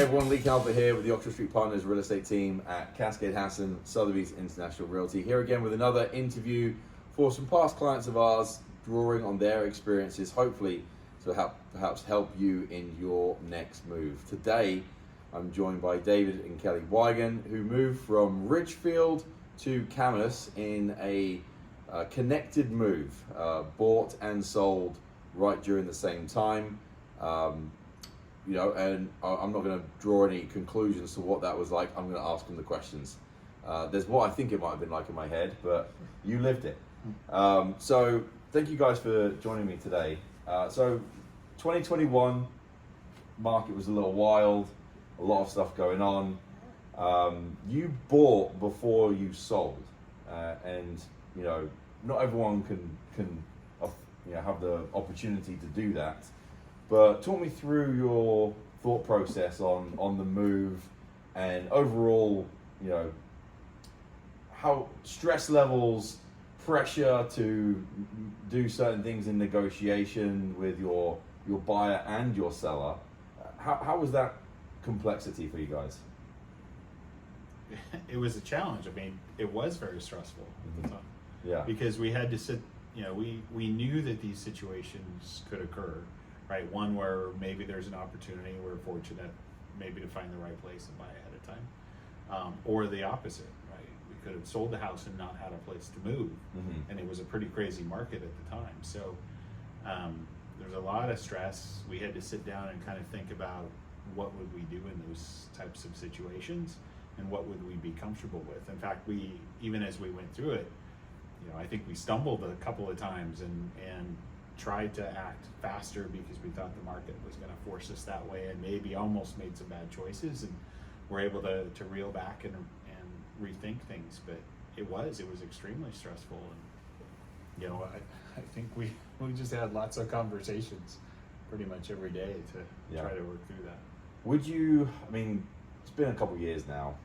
everyone, Leigh Calvert here with the Oxford Street Partners real estate team at Cascade Hassan, Sotheby's International Realty. Here again with another interview for some past clients of ours, drawing on their experiences, hopefully to perhaps help you in your next move. Today, I'm joined by David and Kelly Wigen, who moved from Ridgefield to Camas in a connected move, bought and sold right during the same time. And I'm not going to draw any conclusions to what that was like. I'm going to ask them the questions. There's what I think it might have been like in my head, but you lived it. So thank you guys for joining me today. So 2021 market was a little wild, a lot of stuff going on. You bought before you sold, and not everyone can have the opportunity to do that. But talk me through your thought process on the move and overall, how stress levels, pressure to do certain things in negotiation with your buyer and your seller. How was that complexity for you guys? It was a challenge. I mean, it was very stressful at the time. Yeah. Because we had to sit, we knew that these situations could occur. Right, one where maybe there's an opportunity, we're fortunate maybe to find the right place and buy ahead of time, or the opposite, right? We could have sold the house and not had a place to move, and it was a pretty crazy market at the time. So there's a lot of stress. We had to sit down and kind of think about what would we do in those types of situations and what would we be comfortable with. In fact, even as we went through it, I think we stumbled a couple of times and tried to act faster because we thought the market was going to force us that way, and maybe almost made some bad choices, and we're able to reel back and rethink things. But it was extremely stressful, and I think we just had lots of conversations pretty much every day to try to work through that. Would you, it's been a couple of years now,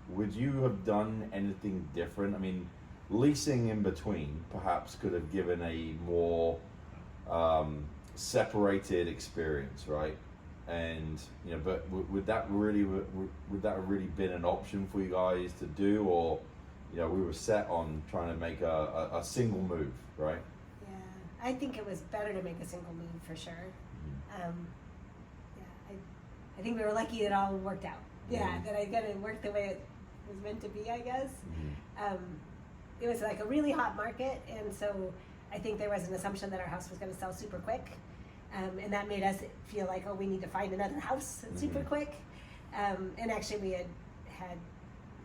would you have done anything different? Leasing in between perhaps could have given a more separated experience, right? And but would that really been an option for you guys to do, or we were set on trying to make a single move, right? Yeah, I think it was better to make a single move for sure. I think we were lucky it all worked out. That I got it worked the way it was meant to be, I guess. It was like a really hot market, and so I think there was an assumption that our house was going to sell super quick, and that made us feel like, we need to find another house super quick. And actually, we had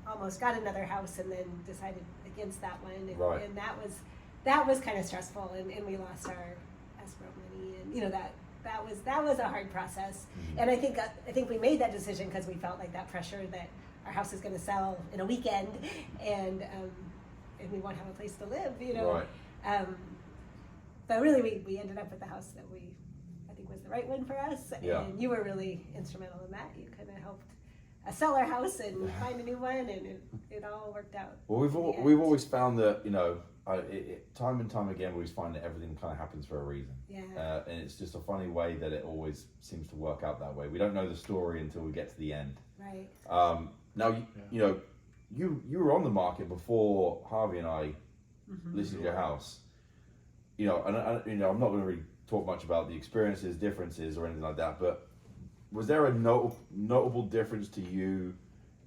almost got another house, and then decided against that one, and, and that was kind of stressful, and we lost our escrow money, and that was a hard process. And I think we made that decision because we felt like that pressure that our house is going to sell in a weekend, and we won't have a place to live, Right. But really, we ended up with the house that I think was the right one for us. Yeah. And you were really instrumental in that. You kind of helped sell our house and find a new one, and it all worked out. Well, we've always found that time and time again we always find that everything kind of happens for a reason. Yeah. And it's just a funny way that it always seems to work out that way. We don't know the story until we get to the end. Right. Now you were on the market before Harvey and I listed your house. I'm not going to really talk much about the experiences, differences, or anything like that. But was there a notable difference to you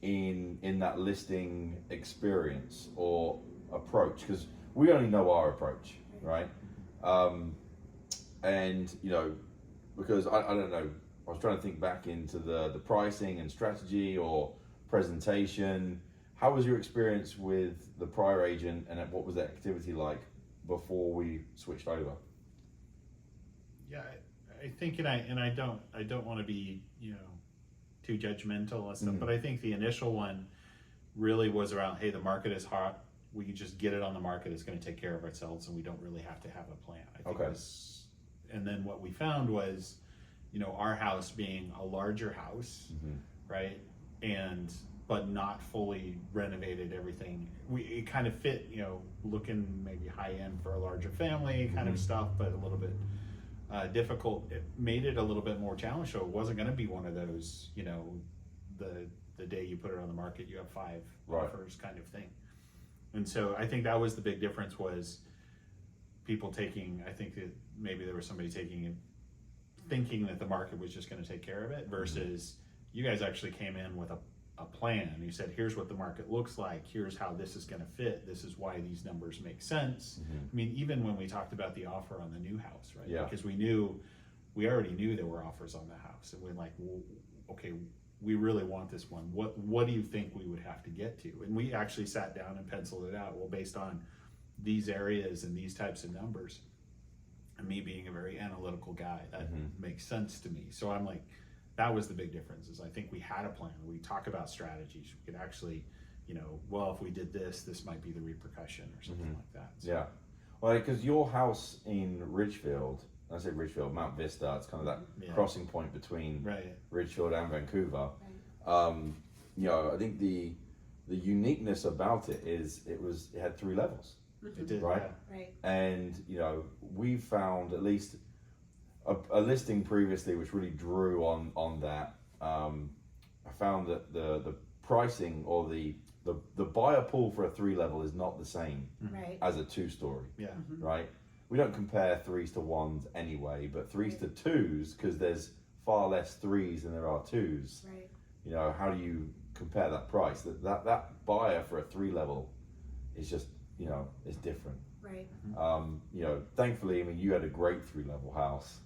in that listing experience or approach? Because we only know our approach, right? Because I don't know. I was trying to think back into the pricing and strategy or presentation. How was your experience with the prior agent, and what was that activity like before we switched over? Yeah, I think, and I don't want to be too judgmental and stuff, but I think the initial one really was around, hey, the market is hot. We can just get it on the market. It's going to take care of ourselves, and we don't really have to have a plan. I think and then what we found was, our house being a larger house, right, but not fully renovated everything. It kind of fit, looking maybe high end for a larger family kind of stuff, but a little bit difficult. It made it a little bit more challenging. So it wasn't going to be one of those, the day you put it on the market, you have 5 Right. offers kind of thing. And so I think that was the big difference, was people taking, I think that maybe there was somebody taking it, thinking that the market was just gonna take care of it, versus you guys actually came in with a plan. You said, here's what the market looks like, here's how this is gonna fit, this is why these numbers make sense. I mean, even when we talked about the offer on the new house, right? Yeah. Because we already knew there were offers on the house, and we're like, well, okay, we really want this one. What do you think we would have to get to? And we actually sat down and penciled it out. Well, based on these areas and these types of numbers, and me being a very analytical guy, that makes sense to me. So I'm like, that was the big difference, is I think we had a plan. We talk about strategies. We could actually, well, if we did this, this might be the repercussion or something like that. So, Yeah. Well, because your house in Ridgefield, I say Ridgefield, Mount Vista, it's kind of that crossing point between right. Ridgefield and Vancouver. I think the uniqueness about it is it had 3 levels. It did, right? yeah. Right. And we found at least a listing previously which really drew on that. I found that the pricing or the buyer pool for a 3 level is not the same Right. as a 2-story. Yeah. Right? We don't compare 3s to 1s anyway, but 3s to 2s, because there's far less 3s than there are 2s. Right. How do you compare that price? That buyer for a 3 level is just, it's different. Right. Thankfully, I mean, you had a great 3 level house,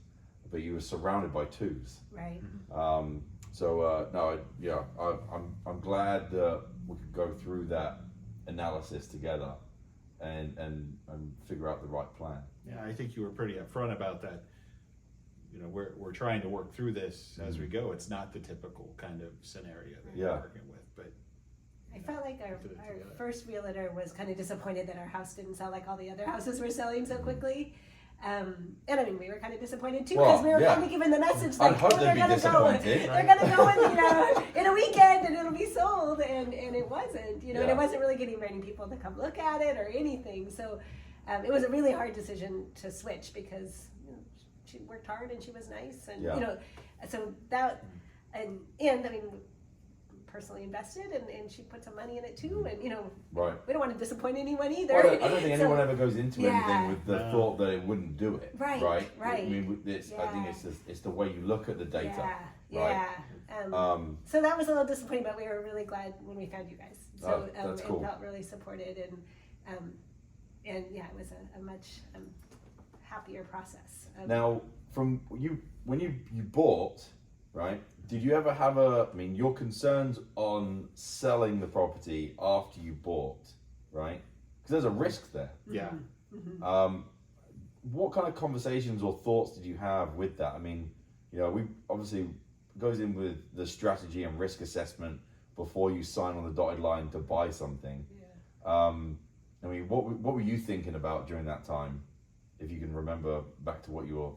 but you were surrounded by 2s. Right. I'm glad that we could go through that analysis together and figure out the right plan. Yeah, I think you were pretty upfront about that. We're trying to work through this as we go. It's not the typical kind of scenario that you're working with, but I felt like our together. first realtor was kind of disappointed that our house didn't sell like all the other houses were selling so quickly. And I mean, we were kind of disappointed too, because we were kind of given the message I'd like, hope they're they'd be gonna go, disappointed. they're gonna go in a weekend and it'll be sold, and it wasn't, and it wasn't really getting very many people to come look at it or anything. So it was a really hard decision to switch, because she worked hard and she was nice, and so that and I mean, personally invested, and she put some money in it too, and Right. we don't want to disappoint anyone either. Well, I don't think anyone ever goes into anything Yeah. with the thought that it wouldn't do it. Right, Right. right. I mean, I think it's the way you look at the data. Yeah. Right. So that was a little disappointing, but we were really glad when we found you guys. So that's cool. and felt really supported, and it was a much happier process. Now, from when you bought, right? Did you ever have your concerns on selling the property after you bought, right? Because there's a risk there. yeah. What kind of conversations or thoughts did you have with that? I mean, we obviously goes in with the strategy and risk assessment before you sign on the dotted line to buy something. Yeah. I mean, what were you thinking about during that time? If you can remember back to what your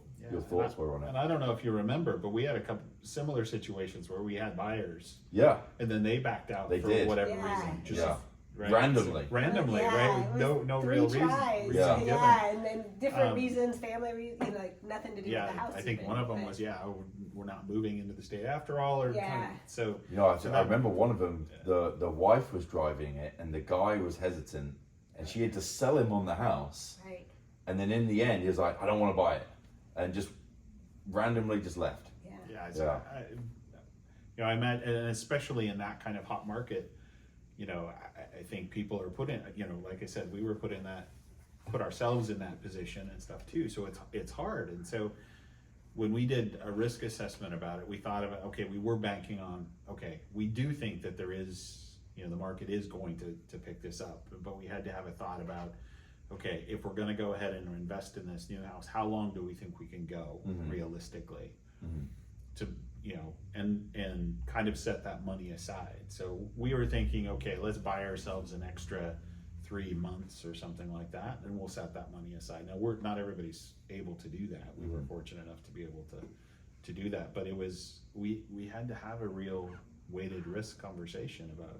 thoughts were on it. And I don't know if you remember, but we had a couple similar situations where we had buyers, Yeah. and then they backed out They for did. whatever Yeah. reason. Just, Yeah. right? Randomly. So, randomly, Yeah, right? it With was no 3 real reason. tries. reason given. And then different Um, reasons, family reasons, like nothing to do with the house. I think even, one of them but- was, we're not moving into the state after all, or Yeah. so. I remember one of them. The wife was driving it, and the guy was hesitant, and she had to sell him on the house. Right. And then in the end, he was like, "I don't want to buy it," and just randomly just left. Yeah. Yeah, so I met, and especially in that kind of hot market, I think people are put in, like I said, we were put ourselves in that position and stuff too. So it's hard. And so when we did a risk assessment about it, we thought about, okay, we were banking on, okay, we do think that there is, the market is going to pick this up, but we had to have a thought about, okay, if we're going to go ahead and invest in this new house, how long do we think we can go realistically to, and kind of set that money aside. So we were thinking, okay, let's buy ourselves an extra 3 months or something like that, and we'll set that money aside. Now, not everybody's able to do that. We were fortunate enough to be able to do that, but it was, we had to have a real weighted risk conversation about,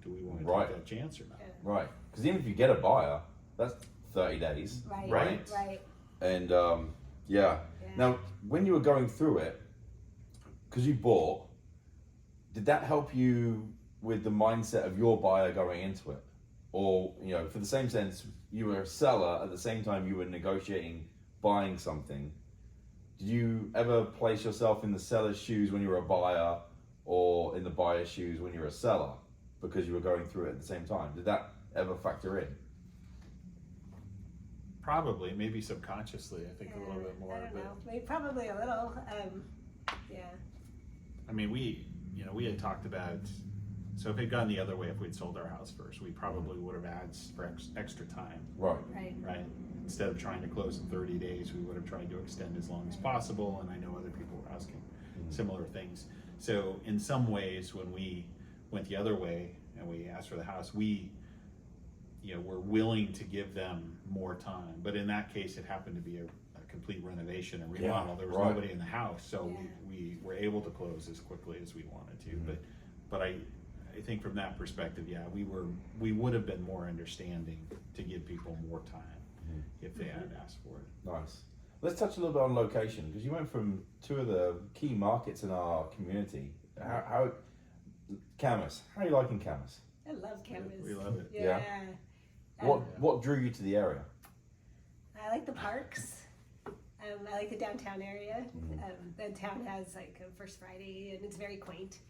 do we want to take that chance or not? Right. Because even if you get a buyer, that's 30 days. Right. And now when you were going through it, because you bought, did that help you with the mindset of your buyer going into it? Or, you know, for the same sense, you were a seller at the same time you were negotiating buying something. Did you ever place yourself in the seller's shoes when you were a buyer, or in the buyer's shoes when you were a seller, because you were going through it at the same time? Did that ever factor in? Probably, maybe subconsciously, I think a little bit more. I don't but know. Maybe probably a little. Yeah. I mean, we had talked about, so if it had gone the other way, if we'd sold our house first, we probably would have asked for extra time, Right. right? Instead of trying to close in 30 days, we would have tried to extend as long as possible, and I know other people were asking similar things. So in some ways, when we went the other way and we asked for the house, we, were willing to give them more time. But in that case, it happened to be a complete renovation and remodel. There was nobody in the house, so we were able to close as quickly as we wanted to. But I think from that perspective, we would have been more understanding to give people more time if they had asked for it. Nice. Let's touch a little bit on location, because you went from two of the key markets in our community. How Camas? How are you liking Camas? I love Camas. We love it. Yeah. What drew you to the area? I like the parks. I like the downtown area. The town has like a First Friday, and it's very quaint.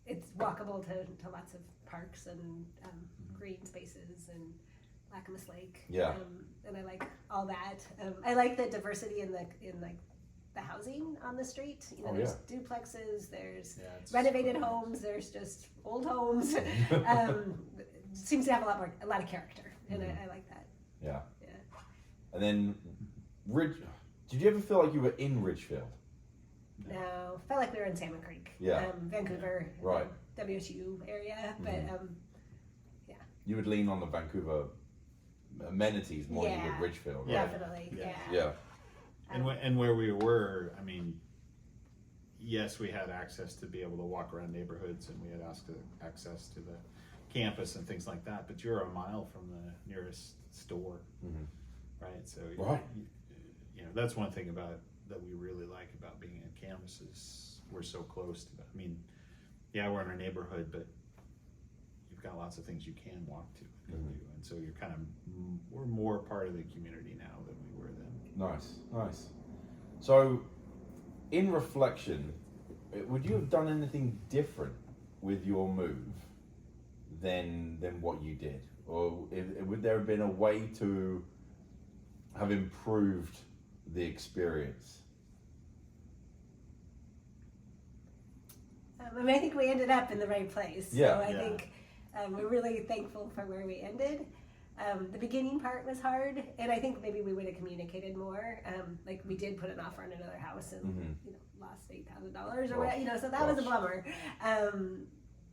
It's walkable to lots of parks and green spaces and Camas Lake. Yeah. And I like all that. I like the diversity in the housing on the street. There's duplexes, there's renovated homes, there's just old homes. Seems to have a lot of character, and I like that. Yeah. Yeah. And then did you ever feel like you were in Ridgefield? No, felt like we were in Salmon Creek. Yeah. Vancouver. Right. WSU area, but yeah. You would lean on the Vancouver amenities more than you would Ridgefield, right? Definitely. Yeah. And where we were, I mean, yes, we had access to be able to walk around neighborhoods, and we had access to the campus and things like that, but you're a mile from the nearest store, right? So that's one thing that we really like about being at Camas is we're so close to that. I mean, we're in our neighborhood, but you've got lots of things you can walk to and go do, and so we're more part of the community now than we were then. Nice. So, in reflection, would you have done anything different with your move than what you did, or would there have been a way to have improved the experience? I think we ended up in the right place. Yeah. So I think we're really thankful for where we ended. The beginning part was hard, and I think maybe we would have communicated more. Like we did put an offer on another house and lost $8,000 or whatever, so that was a bummer.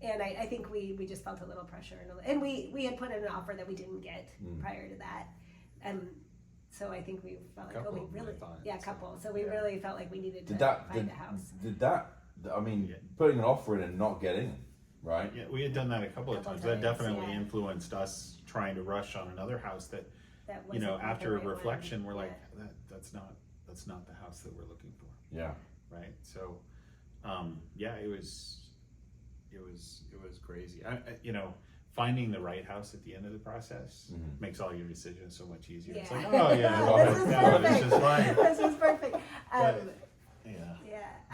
And I think we just felt a little pressure, and we had put in an offer that we didn't get prior to that. So I think we felt like, a couple. So we really felt like we needed to find a house. Putting an offer in and not getting it, right? Yeah, we had done that a couple of times. That definitely influenced us trying to rush on another house that after reflection, we're like, that's not the house that we're looking for. Yeah. Right. So, it was crazy. Finding the right house at the end of the process makes all your decisions so much easier. It's like, this is perfect. This is perfect.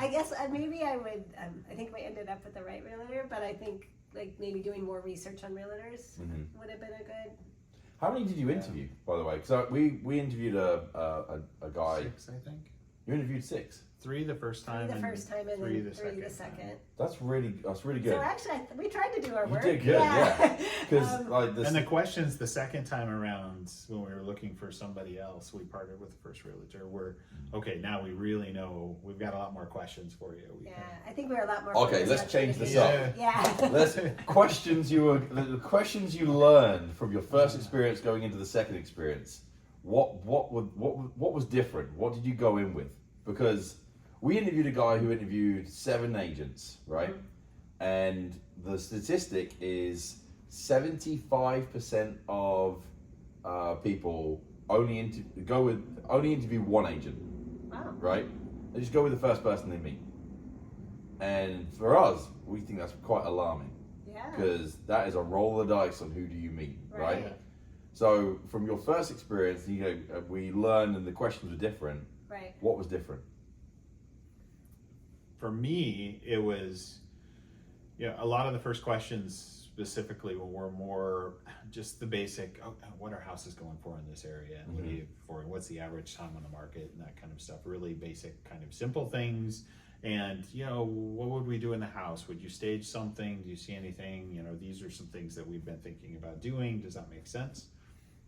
I guess maybe I would. I think we ended up with the right realtor, but I think maybe doing more research on realtors would have been a good. How many did you interview, by the way? Because we interviewed a guy. 6, I think. You interviewed 6. 3 the first time. And then 3 the second. That's really good. So actually, we tried to do our work. You did good, yeah. Because and the questions the second time around, when we were looking for somebody else, we partnered with the first realtor. We're okay. Now we really know. We've got a lot more questions for you. I think we're a lot more. Okay, let's change this up. Yeah. Let's questions the questions you learned from your first experience going into the second experience. What was different? What did you go in with? Because we interviewed a guy who interviewed 7 agents, right? And the statistic is 75% of people only interview one agent. Wow. Right? They just go with the first person they meet. And for us, we think that's quite alarming. Yeah. Because that is a roll of the dice on who do you meet, right? Right. So from your first experience, we learned and the questions were different. Right. What was different? For me, it was, a lot of the first questions specifically were more just the basic, what are houses going for in this area? And what's the average time on the market and that kind of stuff. Really basic, kind of simple things. And, what would we do in the house? Would you stage something? Do you see anything? These are some things that we've been thinking about doing. Does that make sense?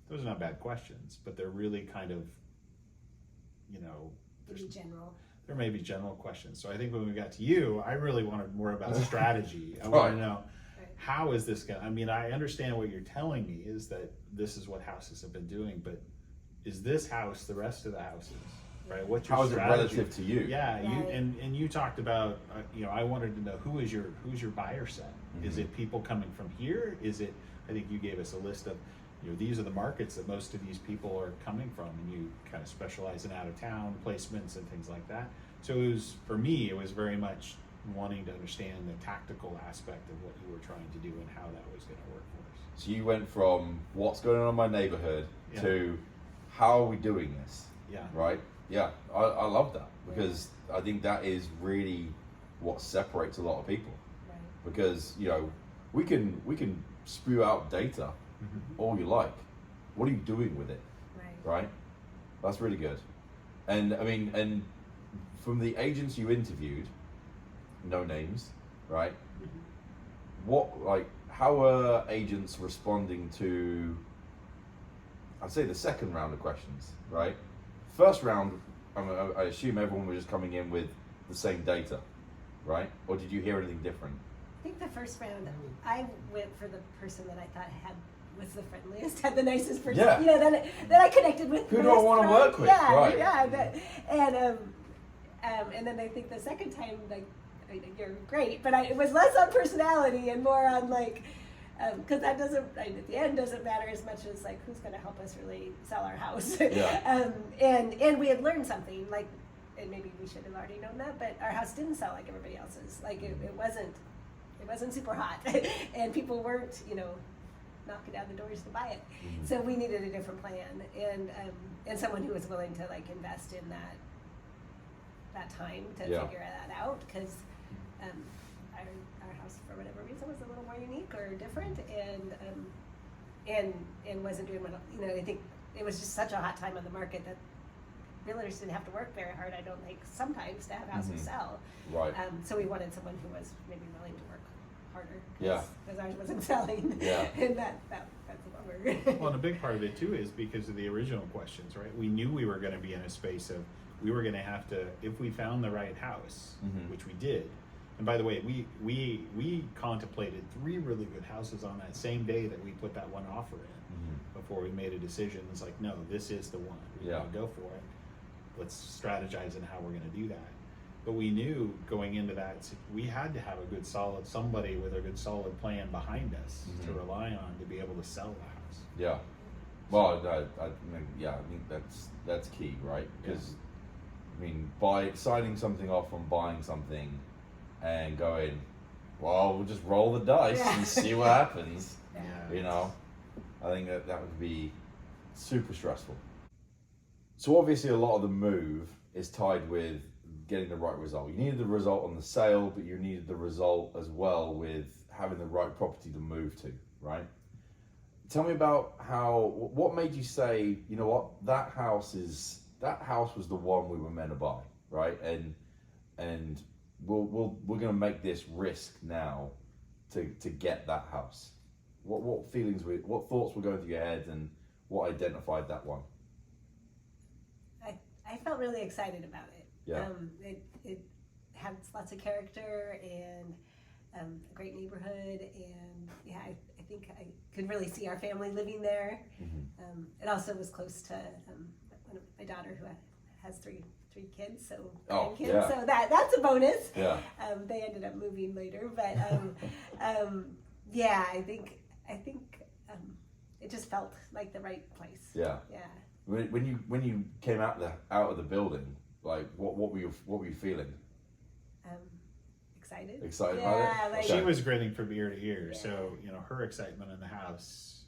Those are not bad questions, but they're really kind of, Pretty general. There may be general questions. So I think when we got to you, I really wanted more about strategy. I Right. want to know, how is this going to, I understand what you're telling me is that this is what houses have been doing, but is this house the rest of the houses? Right? What's your How is it strategy? relative to you? Yeah, Right. and you talked about, I wanted to know who's your buyer set? Is it people coming from here? Is it, I think you gave us a list of, these are the markets that most of these people are coming from, and you kind of specialize in out of town placements and things like that. So for me, it was very much wanting to understand the tactical aspect of what you were trying to do and how that was going to work for us. So you went from what's going on in my neighborhood to how are we doing this? Yeah. Right? Yeah, I love that because I think that is really what separates a lot of people. Right. Because we can spew out data all you like. What are you doing with it? Right? That's really good. And and from the agents you interviewed, no names, right? How are agents responding to, I'd say, the second round of questions, right? First round, I assume everyone was just coming in with the same data, right? Or did you hear anything different? I think the first round, I went for the person that I thought was the friendliest, had the nicest person. Yeah. That I connected with. Who do I want to work with? Right. And then I think the second time, you're great, but it was less on personality and more on because that doesn't, at the end, doesn't matter as much as who's going to help us really sell our house. Yeah. And we had learned something, and maybe we should have already known that, but our house didn't sell like everybody else's. It wasn't super hot, and people weren't, knocking down the doors to buy it. So we needed a different plan, and someone who was willing to invest in that time to figure that out, because our house, for whatever reason, was a little more unique or different, and wasn't doing well. I think it was just such a hot time on the market that realtors didn't have to work very hard, I don't think, sometimes, to have houses sell. Right. So we wanted someone who was maybe willing to work harder. Yeah. Because ours wasn't selling. Yeah. And that's a bummer. Well, and a big part of it too is because of the original questions, right? We knew we were going to be in a space of, we were going to have to, if we found the right house, which we did. And by the way, we contemplated 3 really good houses on that same day that we put that one offer in before we made a decision. It's no, this is the one. We're going to go for it. Let's strategize on how we're going to do that. But we knew going into that, we had to have somebody with a good solid plan behind us to rely on to be able to sell the house. Yeah. Well, I think that's key, right? Because by signing something off and buying something and going, well, we'll just roll the dice and see what happens. I think that would be super stressful. So obviously a lot of the move is tied with getting the right result. You needed the result on the sale, but you needed the result as well with having the right property to move to, right? Tell me about what made you say, you know what, that house was the one we were meant to buy, right? And we're going to make this risk now to get that house. What feelings what thoughts were going through your head, and what identified that one? I felt really excited about it. Yeah. It had lots of character and a great neighborhood, and I think I could really see our family living there. It also was close to my daughter, who has three kids, so grandkids, so that's a bonus. Yeah. They ended up moving later, but I think it just felt like the right place. Yeah. Yeah. When you came out of the building, what were you feeling? excited. Excited Yeah, about it? like- She was grinning from ear to ear, Yeah. so her excitement in the house,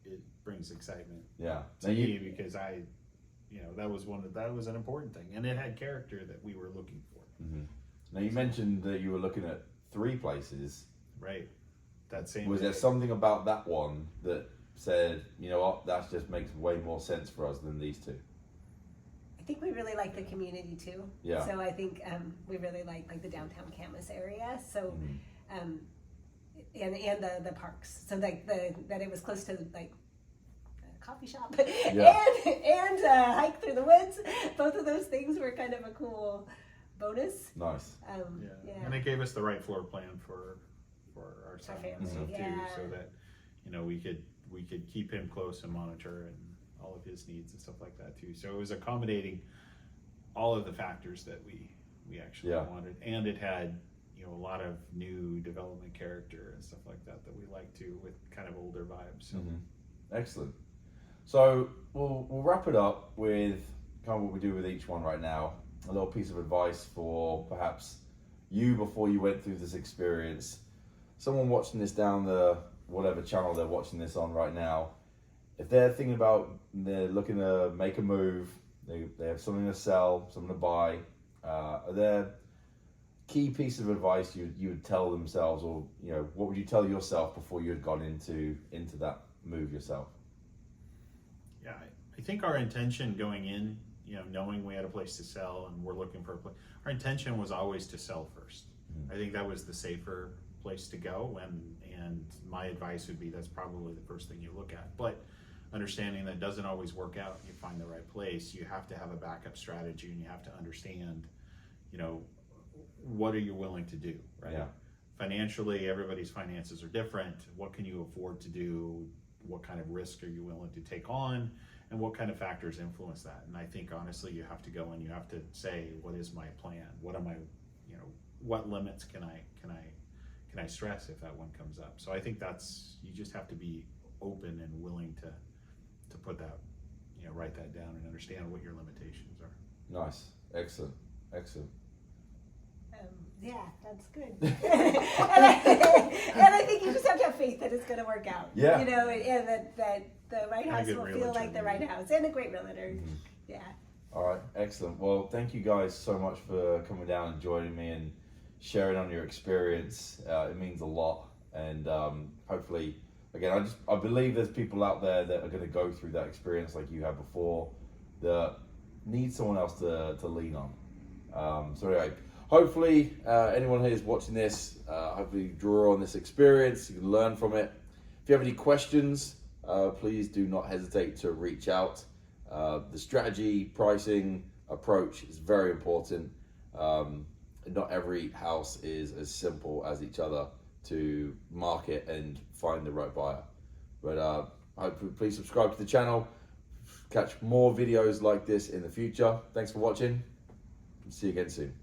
it brings excitement Yeah. to Now me because that was an important thing, and it had character that we were looking for. Mhm. Now you mentioned that you were looking at 3 places. Right. That same. Was there day. something about that one that said, you know what, that just makes way more sense for us than these 2? I think we really like the community too. Yeah. So I think we really like the downtown Camas area. So, Mhm. and the parks. So like that it was close to like a coffee shop Yeah. and hike through the woods. Both of those things were kind of a cool bonus. Nice. Yeah. And it gave us the right floor plan for our son family, and stuff yeah. too, so that we could keep him close and monitor and all of his needs and stuff like that too. So it was accommodating all of the factors that we actually Yeah. wanted, and it had a lot of new development character and stuff like that we like too, with kind of older vibes. So. Mhm. Excellent. So we'll wrap it up with kind of what we do with each one right now. A little piece of advice for perhaps you before you went through this experience. Someone watching this down the whatever channel they're watching this on right now, if they're thinking about, they're looking to make a move, they have something to sell, something to buy, are there key piece of advice you would tell themselves, or what would you tell yourself before you had gone into that move yourself? Yeah, I think our intention going in, knowing we had a place to sell and we're looking for a place, our intention was always to sell first. I think that was the safer place to go, and my advice would be that's probably the first thing you look at. But understanding that doesn't always work out, you find the right place, you have to have a backup strategy, and you have to understand, what are you willing to do, right? Yeah. Financially, everybody's finances are different. What can you afford to do? What kind of risk are you willing to take on? And what kind of factors influence that? And I think honestly, you have to go and you have to say, what is my plan? What am I, what limits can I stress if that one comes up? So I think you just have to be open and willing to put that, write that down and understand what your limitations are. Nice. Excellent. Yeah, that's good. and I think you just have to have faith that it's going to work out. Yeah. And that the right house good will feel realtor. like the right house, and a great realtor. Mhm. Yeah. All right, excellent. Well, thank you guys so much for coming down and joining me and sharing on your experience. It means a lot, and hopefully, again, I believe there's people out there that are going to go through that experience like you had before, that need someone else to lean on. So anyway, hopefully anyone here is watching this, hopefully you draw on this experience, you can learn from it. If you have any questions, please do not hesitate to reach out. The strategy, pricing, approach is very important. Not every house is as simple as each other to market and find the right buyer. But hopefully, please subscribe to the channel. Catch more videos like this in the future. Thanks for watching. See you again soon.